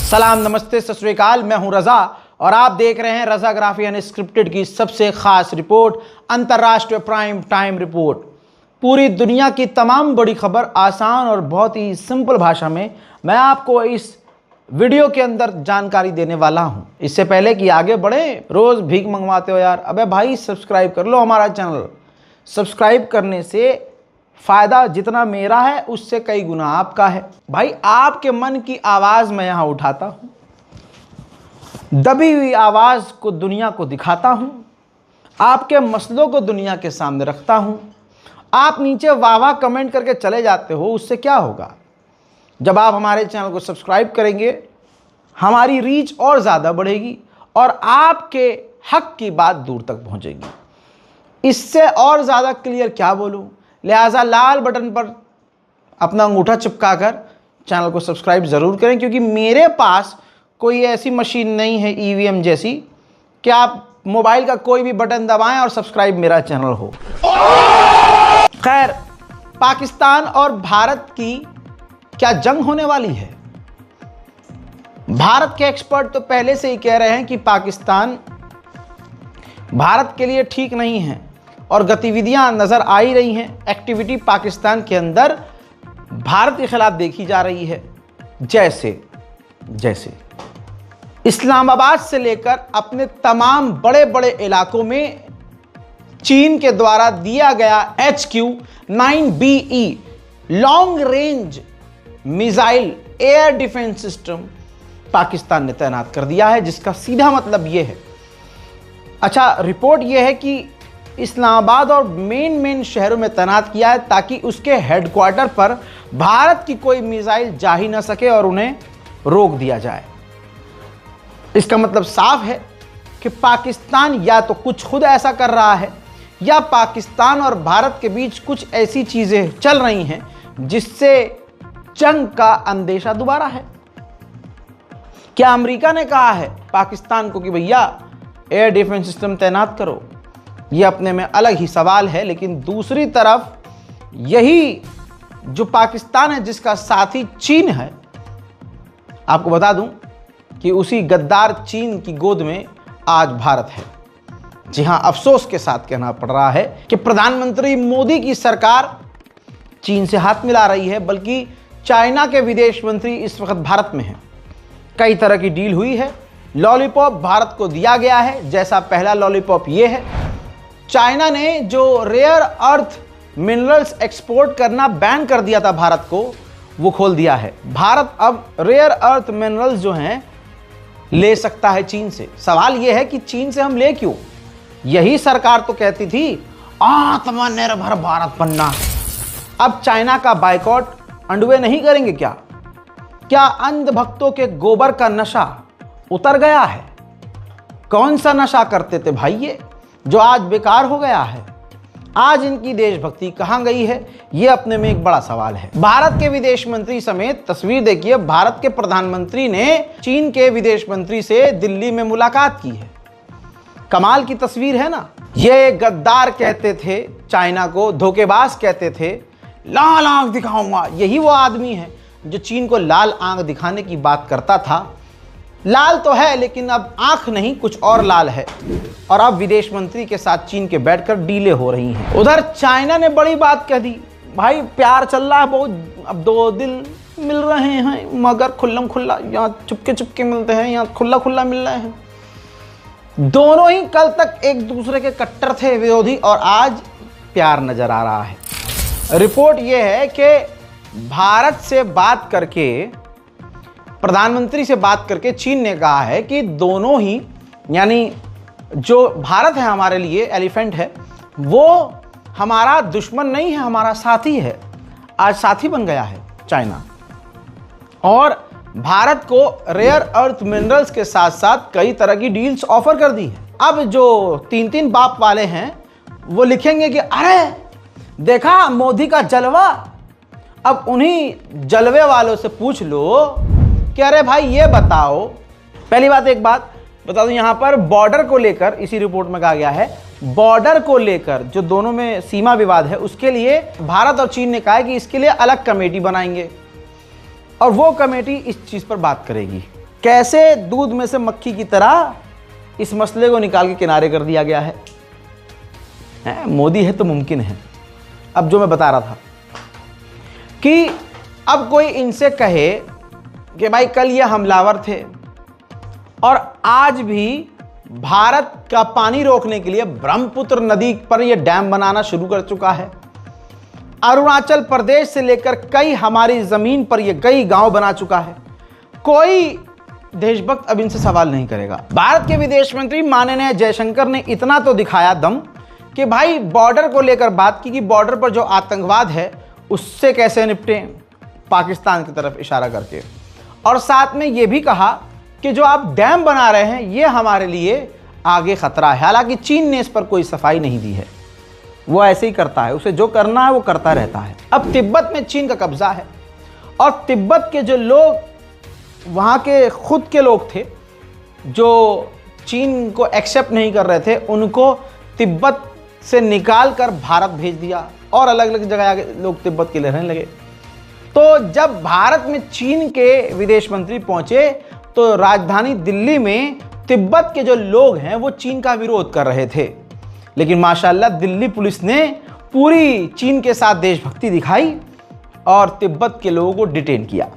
सलाम, नमस्ते, सत श्री अकाल। मैं हूं रजा और आप देख रहे हैं रजाग्राफी अनस्क्रिप्टेड की सबसे खास रिपोर्ट, अंतर्राष्ट्रीय प्राइम टाइम रिपोर्ट। पूरी दुनिया की तमाम बड़ी खबर आसान और बहुत ही सिंपल भाषा में मैं आपको इस वीडियो के अंदर जानकारी देने वाला हूं। इससे पहले कि आगे बढ़े, रोज भीख मंगवाते हो यार, अबे भाई सब्सक्राइब कर लो हमारा चैनल। सब्सक्राइब करने से फायदा जितना मेरा है उससे कई गुना आपका है। भाई आपके मन की आवाज मैं यहां उठाता हूं, दबी हुई आवाज को दुनिया को दिखाता हूं, आपके मसलों को दुनिया के सामने रखता हूं। आप नीचे वाह वाह कमेंट करके चले जाते हो, उससे क्या होगा? जब आप हमारे चैनल को सब्सक्राइब करेंगे, हमारी रीच और ज़्यादा बढ़ेगी और आपके हक की बात दूर तक पहुंचेगी। इससे और ज़्यादा क्लियर क्या बोलूं? लिहाजा लाल बटन पर अपना अंगूठा चिपकाकर चैनल को सब्सक्राइब ज़रूर करें, क्योंकि मेरे पास कोई ऐसी मशीन नहीं है ईवीएम जैसी कि आप मोबाइल का कोई भी बटन दबाएं और सब्सक्राइब मेरा चैनल हो। खैर, पाकिस्तान और भारत की क्या जंग होने वाली है? भारत के एक्सपर्ट तो पहले से ही कह रहे हैं कि पाकिस्तान भारत के लिए ठीक नहीं है और गतिविधियां नजर आ ही रही हैं। एक्टिविटी पाकिस्तान के अंदर भारत के खिलाफ देखी जा रही है। जैसे इस्लामाबाद से लेकर अपने तमाम बड़े बड़े इलाकों में चीन के द्वारा दिया गया HQ-9BE long range missile air defence system Pakistan ने तैनात कर दिया है, जिसका सीधा मतलब यह है। अच्छा, रिपोर्ट यह है कि इस्लामाबाद और मेन शहरों में तैनात किया है ताकि उसके हेडक्वार्टर पर भारत की कोई मिसाइल जा ही ना सके और उन्हें रोक दिया जाए। इसका मतलब साफ है कि पाकिस्तान या तो कुछ खुद ऐसा कर रहा है या पाकिस्तान और भारत के बीच कुछ ऐसी चीजें चल रही हैं जिससे जंग का अंदेशा दोबारा है। क्या अमेरिका ने कहा है पाकिस्तान को कि भैया एयर डिफेंस सिस्टम तैनात करो? यह अपने में अलग ही सवाल है। लेकिन दूसरी तरफ यही जो पाकिस्तान है जिसका साथी चीन है, आपको बता दूं कि उसी गद्दार चीन की गोद में आज भारत है। जी हां, अफसोस के साथ कहना पड़ रहा है कि प्रधानमंत्री मोदी की सरकार चीन से हाथ मिला रही है, बल्कि चाइना के विदेश मंत्री इस वक्त भारत में हैं। कई तरह की डील हुई है। लॉलीपॉप भारत को दिया गया है, जैसा पहला लॉलीपॉप ये है। चाइना ने जो रेयर अर्थ मिनरल्स एक्सपोर्ट करना बैन कर दिया था भारत को, वो खोल दिया है। भारत अब रेयर अर्थ मिनरल्स जो हैं ले सकता है चीन से। सवाल यह है कि चीन से हम ले क्यों? यही सरकार तो कहती थी आत्मनिर्भर भारत बनना। अब चाइना का बायकॉट अंडवे नहीं करेंगे क्या? क्या अंधभक्तों के गोबर का नशा उतर गया है? कौन सा नशा करते थे भाई ये, जो आज बेकार हो गया है? आज इनकी देशभक्ति कहां गई है? यह अपने में एक बड़ा सवाल है। भारत के विदेश मंत्री समेत तस्वीर देखिए, भारत के प्रधानमंत्री ने चीन के विदेश मंत्री से दिल्ली में मुलाकात की है। कमाल की तस्वीर है ना। ये गद्दार कहते थे चाइना को, धोखेबाज कहते थे, लाल आंख दिखाऊंगा। यही वो आदमी है जो चीन को लाल आंख दिखाने की बात करता था। लाल तो है लेकिन अब आंख नहीं, कुछ और लाल है। और अब विदेश मंत्री के साथ चीन के बैठकर डीलें हो रही हैं। उधर चाइना ने बड़ी बात कह दी, भाई प्यार चल रहा है बहुत, अब दो दिल मिल रहे हैं मगर खुल्लम खुल्ला। यहाँ चुपके चुपके मिलते हैं, यहाँ खुल्ला खुल्ला मिल रहे हैं। दोनों ही कल तक एक दूसरे के कट्टर थे, विरोधी, और आज प्यार नजर आ रहा है। रिपोर्ट यह है कि भारत से बात करके, प्रधानमंत्री से बात करके चीन ने कहा है कि दोनों ही, यानी जो भारत है हमारे लिए एलिफेंट है, वो हमारा दुश्मन नहीं है, हमारा साथी है। आज साथी बन गया है चाइना। और भारत को रेयर अर्थ मिनरल्स के साथ साथ कई तरह की डील्स ऑफर कर दी है। अब जो तीन बाप वाले हैं वो लिखेंगे कि अरे देखा मोदी का जलवा। अब उन्हीं जलवे वालों से पूछ लो कि अरे भाई ये बताओ, पहली बात एक बात बता दूं, यहां पर बॉर्डर को लेकर इसी रिपोर्ट में कहा गया है, बॉर्डर को लेकर जो दोनों में सीमा विवाद है उसके लिए भारत और चीन ने कहा है कि इसके लिए अलग कमेटी बनाएंगे और वो कमेटी इस चीज पर बात करेगी। कैसे दूध में से मक्खी की तरह इस मसले को निकाल के किनारे कर दिया गया है। मोदी है तो मुमकिन है। अब जो मैं बता रहा था कि अब कोई इनसे कहे कि भाई कल ये हमलावर थे और आज भी भारत का पानी रोकने के लिए ब्रह्मपुत्र नदी पर यह डैम बनाना शुरू कर चुका है। अरुणाचल प्रदेश से लेकर कई हमारी जमीन पर यह कई गांव बना चुका है। कोई देशभक्त अब इनसे सवाल नहीं करेगा। भारत के विदेश मंत्री माननीय जयशंकर ने इतना तो दिखाया दम कि भाई बॉर्डर को लेकर बात की कि बॉर्डर पर जो आतंकवाद है उससे कैसे निपटें, पाकिस्तान की तरफ इशारा करके, और साथ में यह भी कहा कि जो आप डैम बना रहे हैं ये हमारे लिए आगे खतरा है। हालांकि चीन ने इस पर कोई सफाई नहीं दी है, वो ऐसे ही करता है, उसे जो करना है वो करता रहता है। अब तिब्बत में चीन का कब्जा है और तिब्बत के जो लोग वहाँ के खुद के लोग थे जो चीन को एक्सेप्ट नहीं कर रहे थे, उनको तिब्बत से निकाल कर भारत भेज दिया और अलग अलग जगह लोग तिब्बत के लिए रहने लगे। तो जब भारत में चीन के विदेश मंत्री पहुंचे तो राजधानी दिल्ली में तिब्बत के जो लोग हैं वो चीन का विरोध कर रहे थे, लेकिन माशाल्लाह दिल्ली पुलिस ने पूरी चीन के साथ देशभक्ति दिखाई और तिब्बत के लोगों को डिटेन किया।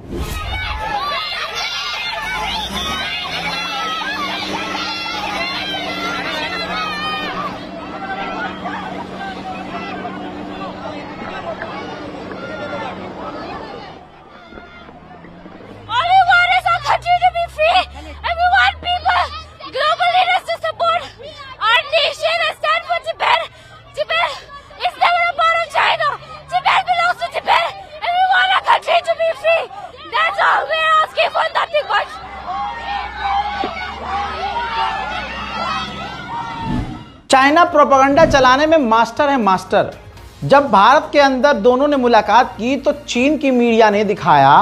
चाइना प्रोपेगेंडा चलाने में मास्टर है मास्टर। जब भारत के अंदर दोनों ने मुलाकात की तो चीन की मीडिया ने दिखाया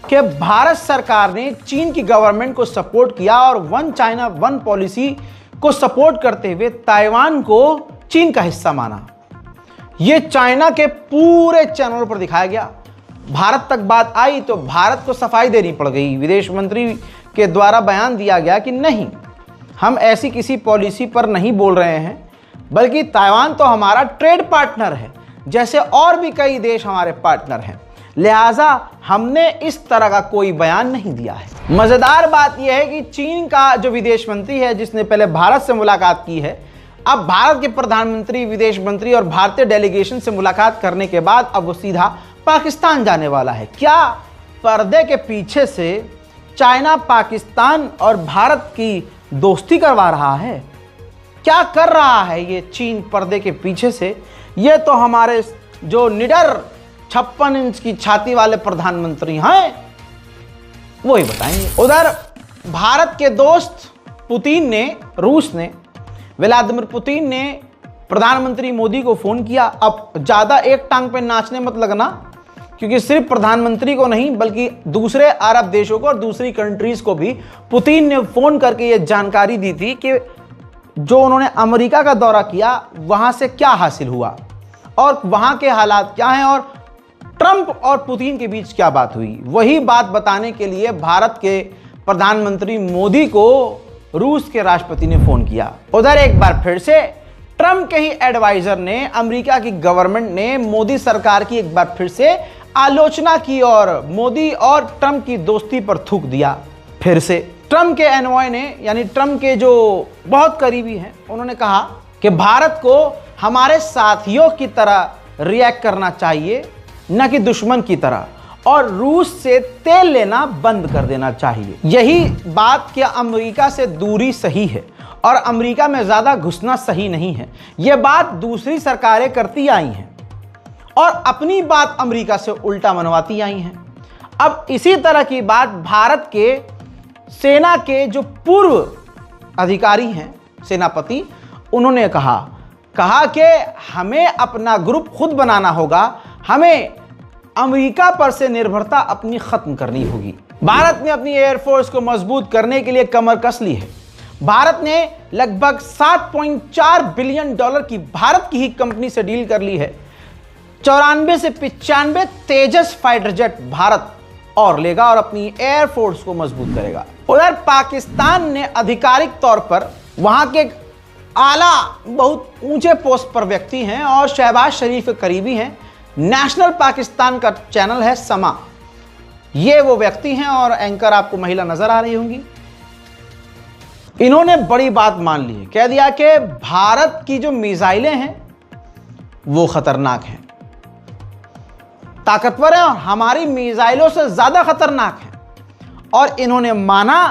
कि भारत सरकार ने चीन की गवर्नमेंट को सपोर्ट किया और वन चाइना वन पॉलिसी को सपोर्ट करते हुए ताइवान को चीन का हिस्सा माना। यह चाइना के पूरे चैनलों पर दिखाया गया। भारत तक बात आई तो भारत को सफाई देनी पड़ गई। विदेश मंत्री के द्वारा बयान दिया गया कि नहीं, हम ऐसी किसी पॉलिसी पर नहीं बोल रहे हैं, बल्कि ताइवान तो हमारा ट्रेड पार्टनर है, जैसे और भी कई देश हमारे पार्टनर हैं, लिहाजा हमने इस तरह का कोई बयान नहीं दिया है। मजेदार बात यह है कि चीन का जो विदेश मंत्री है, जिसने पहले भारत से मुलाकात की है, अब भारत के प्रधानमंत्री, विदेश मंत्री और भारतीय डेलीगेशन से मुलाकात करने के बाद अब वो सीधा पाकिस्तान जाने वाला है। क्या पर्दे के पीछे से चाइना पाकिस्तान और भारत की दोस्ती करवा रहा है? क्या कर रहा है ये चीन पर्दे के पीछे से? ये तो हमारे जो निडर 56 इंच की छाती वाले प्रधानमंत्री हैं वो ही बताएंगे। उधर भारत के दोस्त पुतिन ने, रूस ने, व्लादिमीर पुतिन ने प्रधानमंत्री मोदी को फोन किया। अब ज्यादा एक टांग पे नाचने मत लगना, क्योंकि सिर्फ प्रधानमंत्री को नहीं बल्कि दूसरे अरब देशों को और दूसरी कंट्रीज को भी पुतिन ने फोन करके यह जानकारी दी थी कि जो उन्होंने अमेरिका का दौरा किया वहां से क्या हासिल हुआ और वहां के हालात क्या हैं और ट्रंप और पुतिन के बीच क्या बात हुई। वही बात बताने के लिए भारत के प्रधानमंत्री मोदी को रूस के राष्ट्रपति ने फोन किया। उधर एक बार फिर से ट्रंप के ही एडवाइजर ने, अमेरिका की गवर्नमेंट ने मोदी सरकार की एक बार फिर से आलोचना की और मोदी और ट्रंप की दोस्ती पर थूक दिया। फिर से ट्रंप के एनवॉय ने, यानी ट्रंप के जो बहुत करीबी हैं, उन्होंने कहा कि भारत को हमारे साथियों की तरह रिएक्ट करना चाहिए, न कि दुश्मन की तरह, और रूस से तेल लेना बंद कर देना चाहिए। यही बात क्या अमेरिका से दूरी सही है और अमेरिका में ज्यादा घुसना सही नहीं है, यह बात दूसरी सरकारें करती आई हैं और अपनी बात अमेरिका से उल्टा मनवाती आई हैं। अब इसी तरह की बात भारत के सेना के जो पूर्व अधिकारी हैं, सेनापति, उन्होंने कहा कि हमें अपना ग्रुप खुद बनाना होगा, हमें अमेरिका पर से निर्भरता अपनी खत्म करनी होगी। भारत ने अपनी एयरफोर्स को मजबूत करने के लिए कमर कस ली है। भारत ने लगभग 7.4 बिलियन डॉलर की भारत की ही कंपनी से डील कर ली है। 94 से 95 तेजस फाइटर जेट भारत और लेगा और अपनी एयरफोर्स को मजबूत करेगा। उधर पाकिस्तान ने आधिकारिक तौर पर वहां के आला बहुत ऊंचे पोस्ट पर व्यक्ति हैं और शहबाज शरीफ के करीबी हैं। नेशनल पाकिस्तान का चैनल है समा, ये वो व्यक्ति हैं और एंकर आपको महिला नजर आ रही होंगी। इन्होंने बड़ी बात मान ली है, कह दिया कि भारत की जो मिसाइलें हैं वो खतरनाक हैं, ताकतवर है और हमारी मिसाइलों से ज्यादा खतरनाक है। और इन्होंने माना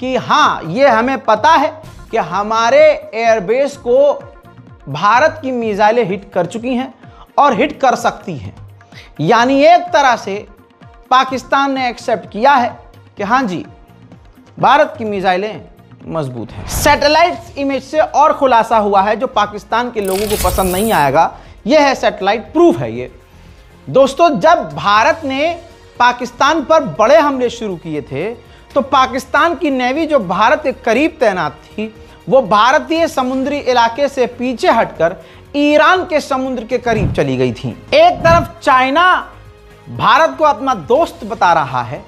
कि हां, ये हमें पता है कि हमारे एयरबेस को भारत की मिसाइलें हिट कर चुकी हैं और हिट कर सकती हैं। यानी एक तरह से पाकिस्तान ने एक्सेप्ट किया है कि हां जी, भारत की मिसाइलें मजबूत हैं। सैटेलाइट इमेज से और खुलासा हुआ है जो पाकिस्तान के लोगों को पसंद नहीं आएगा। यह है सैटेलाइट प्रूफ है ये। दोस्तों, जब भारत ने पाकिस्तान पर बड़े हमले शुरू किए थे तो पाकिस्तान की नेवी जो भारत के करीब तैनात थी वो भारतीय समुद्री इलाके से पीछे हटकर ईरान के समुद्र के करीब चली गई थी। एक तरफ चाइना भारत को अपना दोस्त बता रहा है,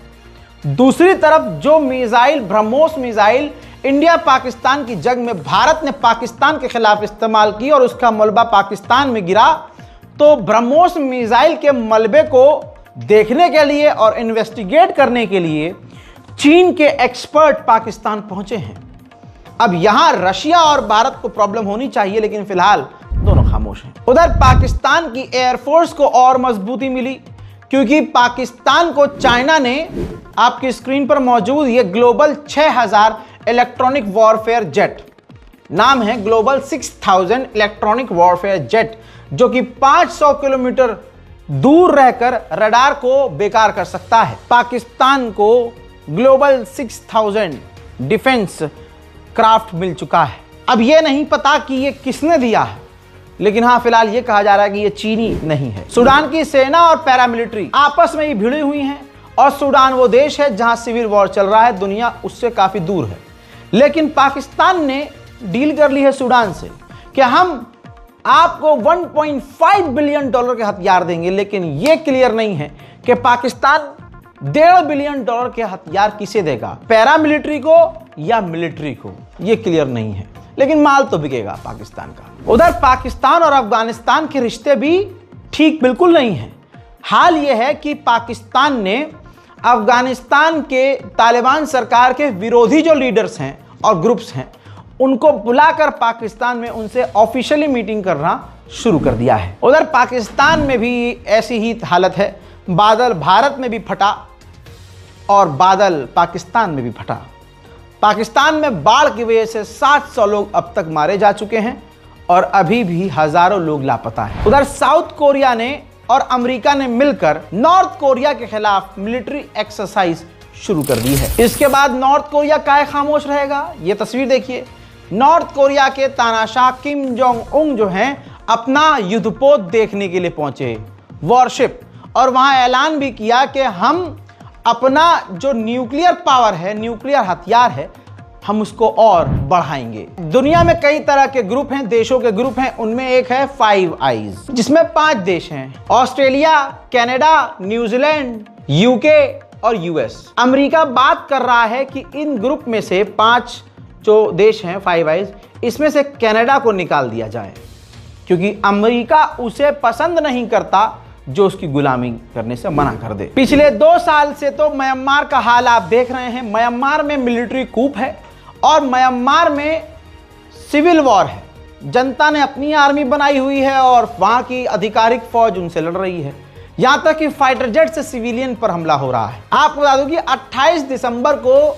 दूसरी तरफ जो missile BrahMos missile India Pakistan की जंग में भारत ने पाकिस्तान के खिलाफ इस्तेमाल की और उसका मलबा पाकिस्तान में गिरा, तो ब्रह्मोस मिसाइल के मलबे को देखने के लिए और इन्वेस्टिगेट करने के लिए चीन के एक्सपर्ट पाकिस्तान पहुंचे हैं। अब यहां रशिया और भारत को प्रॉब्लम होनी चाहिए, लेकिन फिलहाल दोनों खामोश हैं। उधर पाकिस्तान की एयरफोर्स को और मजबूती मिली क्योंकि पाकिस्तान को चाइना ने, आपकी स्क्रीन पर मौजूद ये ग्लोबल 6000 इलेक्ट्रॉनिक वॉरफेयर जेट, नाम है ग्लोबल 6000 इलेक्ट्रॉनिक वॉरफेयर जेट, जो कि 500 किलोमीटर दूर रहकर रडार को बेकार कर सकता है। पाकिस्तान को ग्लोबल 6000 डिफेंस क्राफ्ट मिल चुका है। अब यह नहीं पता कि यह किसने दिया है, लेकिन हाँ, फिलहाल यह कहा जा रहा है कि यह चीनी नहीं है। सूडान की सेना और पैरामिलिट्री आपस में ही भिड़ी हुई हैं और सूडान वो देश है जहां सिविल वॉर चल रहा है, दुनिया उससे काफी दूर है। लेकिन पाकिस्तान ने डील कर ली है सूडान से कि हम आपको $1.5 बिलियन के हथियार देंगे, लेकिन यह क्लियर नहीं है कि पाकिस्तान $1.5 बिलियन के हथियार किसे देगा, पैरामिलिट्री को या मिलिट्री को, यह क्लियर नहीं है। लेकिन माल तो बिकेगा पाकिस्तान का। उधर पाकिस्तान और अफगानिस्तान के रिश्ते भी ठीक बिल्कुल नहीं हैं। हाल यह है कि पाकिस्तान ने अफगानिस्तान के तालिबान सरकार के विरोधी जो लीडर्स हैं और ग्रुप्स हैं, उनको बुलाकर पाकिस्तान में उनसे ऑफिशियली मीटिंग करना शुरू कर दिया है। उधर पाकिस्तान में भी ऐसी ही हालत है। बादल भारत में भी फटा और बादल पाकिस्तान में भी फटा। पाकिस्तान में बाढ़ की वजह से 700 लोग अब तक मारे जा चुके हैं और अभी भी हजारों लोग लापता हैं। उधर साउथ कोरिया ने और अमेरिका ने मिलकर नॉर्थ कोरिया के खिलाफ मिलिट्री एक्सरसाइज शुरू कर दी है। इसके बाद नॉर्थ कोरिया काहे खामोश रहेगा? ये तस्वीर देखिए। नॉर्थ कोरिया के तानाशाह किम जोंग उंग जो हैं अपना युद्धपोत देखने के लिए पहुंचे, वॉरशिप, और वहां ऐलान भी किया कि हम अपना जो न्यूक्लियर पावर है, न्यूक्लियर हथियार है, हम उसको और बढ़ाएंगे। दुनिया में कई तरह के ग्रुप हैं, देशों के ग्रुप हैं, उनमें एक है फाइव आइज, जिसमें 5 देश हैं, ऑस्ट्रेलिया, कनाडा, न्यूजीलैंड, यूके और यूएस। अमेरिका बात कर रहा है कि इन ग्रुप में से 5 जो देश हैं फाइव आइज, इसमें से कनाडा को निकाल दिया जाए, क्योंकि अमेरिका उसे पसंद नहीं करता जो उसकी गुलामी करने से मना कर दे। पिछले 2 साल से तो म्यांमार का हाल आप देख रहे हैं। म्यांमार में मिलिट्री कूप है और म्यांमार में सिविल वॉर है। जनता ने अपनी आर्मी बनाई हुई है और वहां की आधिकारिक फौज उनसे लड़ रही है। यहां तक कि फाइटर जेट से सिविलियन पर हमला हो रहा है। आपको बता दूं कि 28 दिसंबर को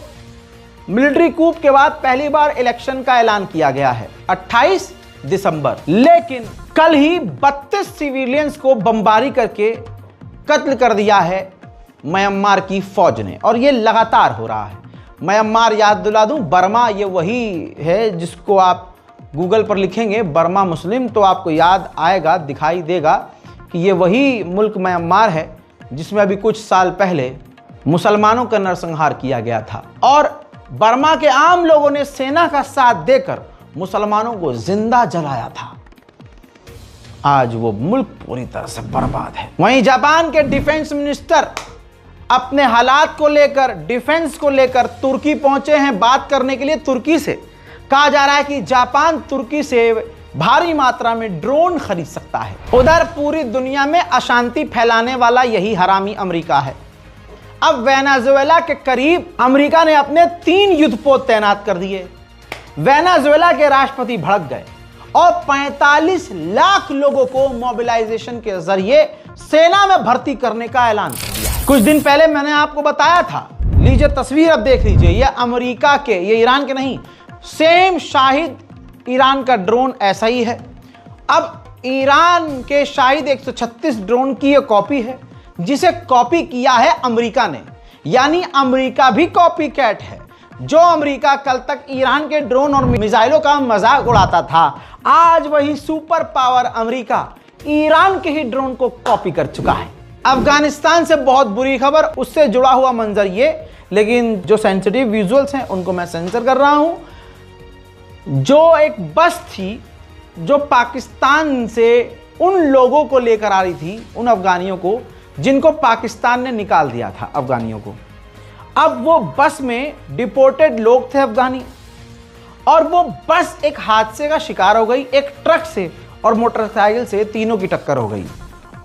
मिलिट्री कूप के बाद पहली बार इलेक्शन का ऐलान किया गया है, 28 दिसंबर। लेकिन कल ही 32 सिविलियंस को बमबारी करके कत्ल कर दिया है म्यांमार की फौज ने, और ये लगातार हो रहा है। म्यांमार, याद दिला दूं, बर्मा ये वही है जिसको आप गूगल पर लिखेंगे बर्मा मुस्लिम तो आपको याद आएगा, दिखाई देगा कि ये वही मुल्क म्यांमार है जिसमें अभी कुछ साल पहले मुसलमानों का नरसंहार किया गया था और बर्मा के आम लोगों ने सेना का साथ देकर मुसलमानों को जिंदा जलाया था। आज वो मुल्क पूरी तरह से बर्बाद है। वहीं जापान के डिफेंस मिनिस्टर अपने हालात को लेकर, डिफेंस को लेकर तुर्की पहुंचे हैं बात करने के लिए तुर्की से। कहा जा रहा है कि जापान तुर्की से भारी मात्रा में ड्रोन खरीद सकता है। उधर पूरी दुनिया में अशांति फैलाने वाला यही हरामी अमेरिका है। अब वेनेजुएला के करीब अमेरिका ने अपने 3 युद्धपोत तैनात कर दिए। वेनेजुएला के राष्ट्रपति भड़क गए और 45 लाख लोगों को मोबिलाइजेशन के जरिए सेना में भर्ती करने का ऐलान कर दिया। कुछ दिन पहले मैंने आपको बताया था, लीजिए तस्वीर अब देख लीजिए, ये अमेरिका के, ये ईरान के नहीं, सेम शाहिद ईरान का ड्रोन ऐसा ही है। अब ईरान के शाहिद 136 ड्रोन की ये कॉपी है जिसे कॉपी किया है अमेरिका ने, यानी अमेरिका भी कॉपी कैट है। जो अमेरिका कल तक ईरान के ड्रोन और मिसाइलों का मजाक उड़ाता था, आज वही सुपर पावर अमेरिका ईरान के ही ड्रोन को कॉपी कर चुका है। अफगानिस्तान से बहुत बुरी खबर, उससे जुड़ा हुआ मंजर ये, लेकिन जो सेंसिटिव विजुअल्स हैं उनको मैं सेंसर कर रहा हूं। जो एक बस थी जो पाकिस्तान से उन लोगों को लेकर आ रही थी, उन अफगानियों को जिनको पाकिस्तान ने निकाल दिया था अफगानियों को। अब वो बस में डिपोर्टेड लोग थे अफगानी, और वो बस एक हादसे का शिकार हो गई। एक ट्रक से और मोटरसाइकिल से तीनों की टक्कर हो गई।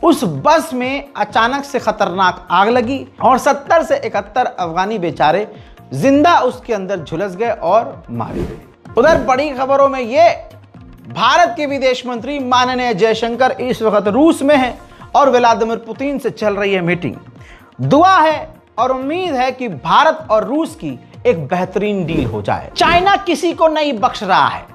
उस बस में अचानक से खतरनाक आग लगी और 70 से 71 अफगानी बेचारे जिंदा उसके अंदर झुलस गए और मारे गए। उधर बड़ी खबरों में ये, भारत के विदेश मंत्री माननीय जयशंकर इस वक्त रूस में हैं और व्लादिमीर पुतिन से चल रही है मीटिंग। दुआ है और उम्मीद है कि भारत और रूस की एक बेहतरीन डील हो जाए। चाइना किसी को नहीं बख्श रहा है।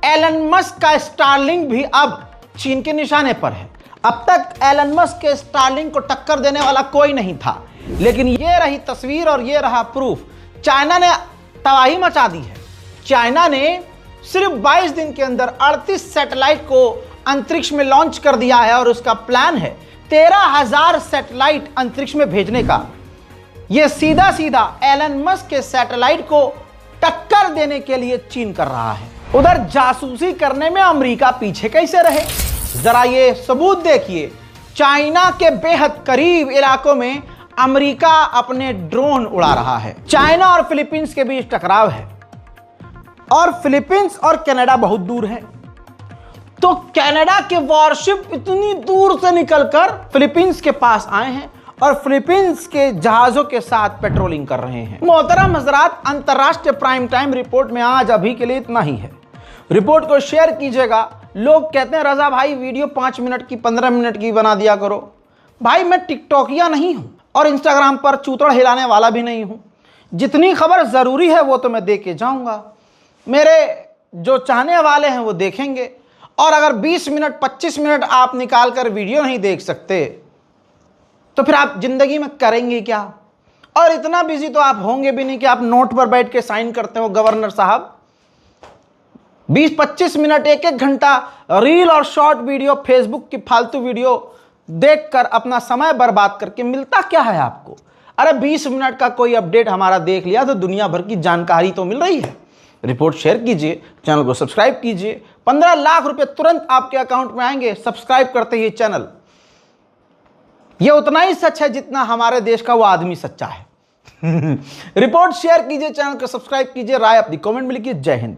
एलन मस्क का स्टारलिंक भी अब चीन के निशाने पर है। अब तक एलन मस्क के स्टारलिंक को टक्कर देने वाला कोई नहीं था, लेकिन ये रही तस्वीर और ये रहा प्रूफ। चाइना ने तबाही मचा दी है। चाइना ने सिर्फ 22 दिन के अंदर 38 सैटेलाइट को अंतरिक्ष में लॉन्च कर दिया है और उसका प्लान है 13,000 सैटेलाइट अंतरिक्ष में भेजने का। यह सीधा सीधा एलन मस्क के सैटेलाइट को टक्कर देने के लिए चीन कर रहा है। उधर जासूसी करने में अमेरिका पीछे कैसे रहे, जरा ये सबूत देखिए। चाइना के बेहद करीब इलाकों में अमेरिका अपने ड्रोन उड़ा रहा है। चाइना और फिलीपींस के बीच टकराव है और फिलीपींस और कनाडा बहुत दूर है, तो कनाडा के वॉरशिप इतनी दूर से निकलकर फिलीपींस के पास आए हैं और फिलीपींस के जहाजों के साथ पेट्रोलिंग कर रहे हैं। मोहतरम हजरात, अंतरराष्ट्रीय प्राइम टाइम रिपोर्ट में आज अभी के लिए इतना ही है। रिपोर्ट को शेयर कीजिएगा। लोग कहते हैं रजा भाई वीडियो 5 मिनट की 15 मिनट की बना दिया करो। भाई मैं टिकटॉकिया नहीं हूं और इंस्टाग्राम पर चूतड़ हिलाने वाला भी नहीं हूं। जितनी खबर जरूरी है वो तो मैं दे के जाऊंगा। मेरे जो चाहने वाले हैं वो देखेंगे, और अगर 20 मिनट 25 मिनट आप निकाल कर वीडियो नहीं देख सकते तो फिर आप जिंदगी में करेंगे क्या? और इतना बिजी तो आप होंगे भी नहीं कि आप नोट पर बैठ के साइन करते हो गवर्नर साहब। 20-25 मिनट, 1-1 घंटा रील और शॉर्ट वीडियो, फेसबुक की फालतू वीडियो देखकर अपना समय बर्बाद करके मिलता क्या है आपको? अरे 20 मिनट का कोई अपडेट हमारा देख लिया तो दुनिया भर की जानकारी तो मिल रही है। रिपोर्ट शेयर कीजिए, चैनल को सब्सक्राइब कीजिए। 15 लाख रुपए तुरंत आपके अकाउंट में आएंगे सब्सक्राइब करते ही चैनल। यह उतना ही सच है जितना हमारे देश का वो आदमी सच्चा है। रिपोर्ट शेयर कीजिए, चैनल को सब्सक्राइब कीजिए, राय अपनी कमेंट में लिखिए। जय हिंद।